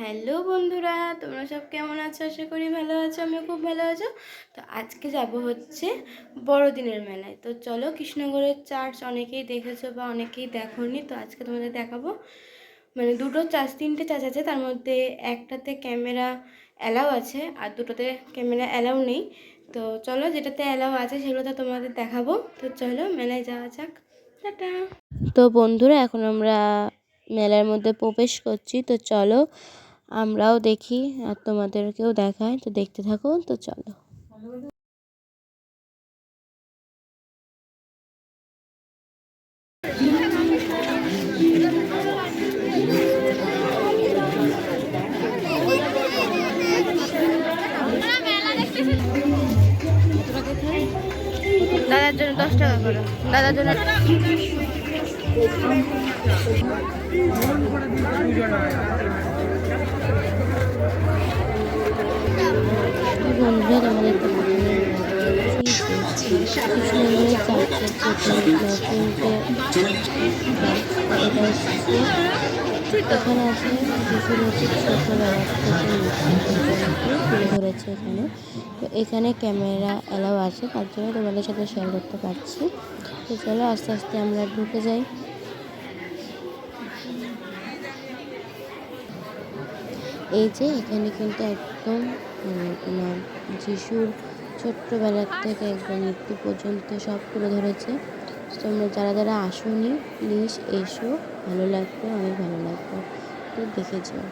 Hello বন্ধুরা, তোমরা সব কেমন আছো? আশা করি ভালো আছো, আমিও খুব ভালো আছো। তো আজকে যাব হচ্ছে বড়দিনের মেলায়। তো চলো, কৃষ্ণনগরের চার্চ অনেকেই দেখেছো বা অনেকেই দেখোনি, তো আজকে তোমাদের দেখাবো। মানে দুটো চার্চ, তিনটে চার্চ আছে, তার মধ্যে একটাতে ক্যামেরা অ্যালাউ আছে আর দুটোতে ক্যামেরা অ্যালাউ নেই। তো চলো, যেটাতে অ্যালাউ আছে সেগুলোতে তোমাদের দেখাবো। তো চলো মেলায় যাওয়া যাক। টাটা। তো বন্ধুরা, এখন আমরা মেলার মধ্যে প্রবেশ করছি। তো চলো আমরাও দেখি আর তোমাদেরকেও দেখাই। তো দেখতে থাকো। তো চলো। দাদার জন্য 10 টাকা করে, দাদার জন্য। বন্ধুরা, তোমাদের এখানে আছে ছোটবেলা তুলে ধরেছে এখানে। তো এখানে ক্যামেরা অ্যালাউ আছে, তার জন্য তোমাদের সাথে শেয়ার করতে পারছি। তো চলো আস্তে আস্তে আমরা ঢুকে যাই। এই যে এখানে কিন্তু একদম তোমার যিশুর ছোট্টবেলার থেকে একদম মৃত্যু পর্যন্ত সব তুলে ধরেছে। তোমরা যারা যারা আসোনি, প্লিজ এসো, ভালো লাগবে, অনেক ভালো লাগবে। তো দেখে যাও।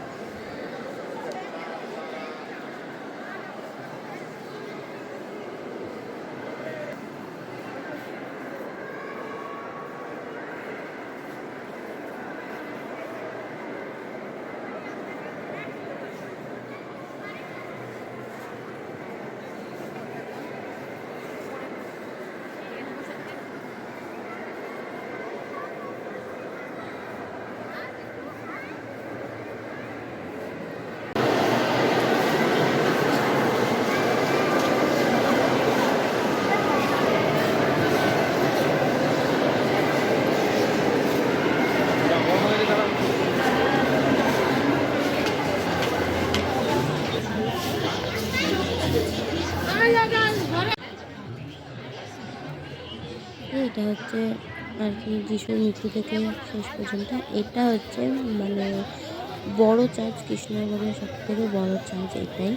এটা হচ্ছে আর কি যিশুর মৃত্যু থেকে শেষ পর্যন্ত। এটা হচ্ছে মানে বড় চার্চ, কৃষ্ণনগরের সব থেকে বড় চার্চ এটাই।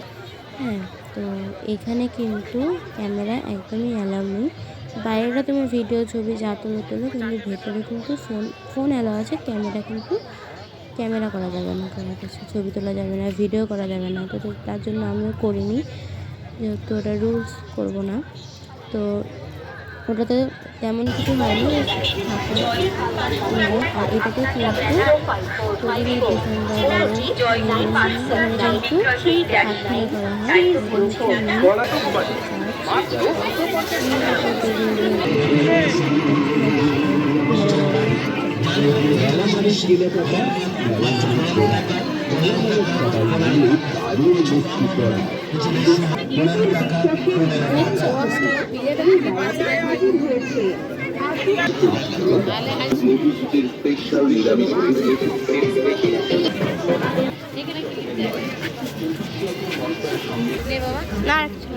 হ্যাঁ, তো এখানে কিন্তু ক্যামেরা একদমই অ্যালাউ নেই। বাইরেটা তুমি ভিডিও ছবি যা তোলো, কিন্তু ভেতরে কিন্তু ফোন অ্যালাউ আছে। ক্যামেরা করা যাবে না, কোনো কিছু ছবি তোলা যাবে না, ভিডিও করা যাবে না। তো তার জন্য আমিও করিনি, যেহেতু ওটা রুলস করবো না। তো ওটাতে তেমন কিছু হয়নি, আর এটাতে কিন্তু না কিছু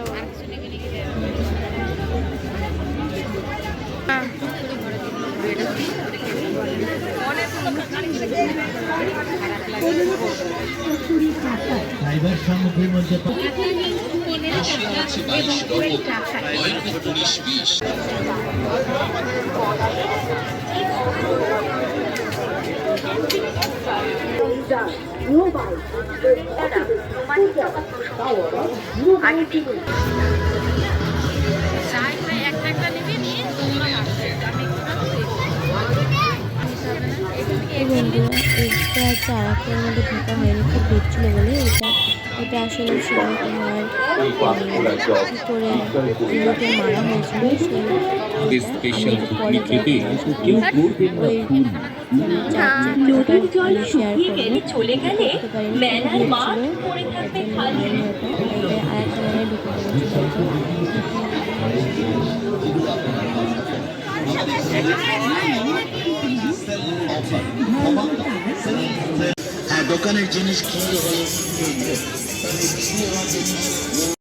বন্ধুরা, এটা হচ্ছে আরাকের মধ্যে ঢোকা হয়নি, খুব ভিড় ছিল বলে। এটা আসলে ছিল তোমার কী করে লোকে মারা হয়েছিল, সেই পরে নদীর জল শুকিয়ে গেলে চলে গেলে মেলার মাঠ পড়ে থাকবে খালি। আরেকটা মেলায় ঢুকে পড়েছিল। দোকানের জিনিস কিনলে হলো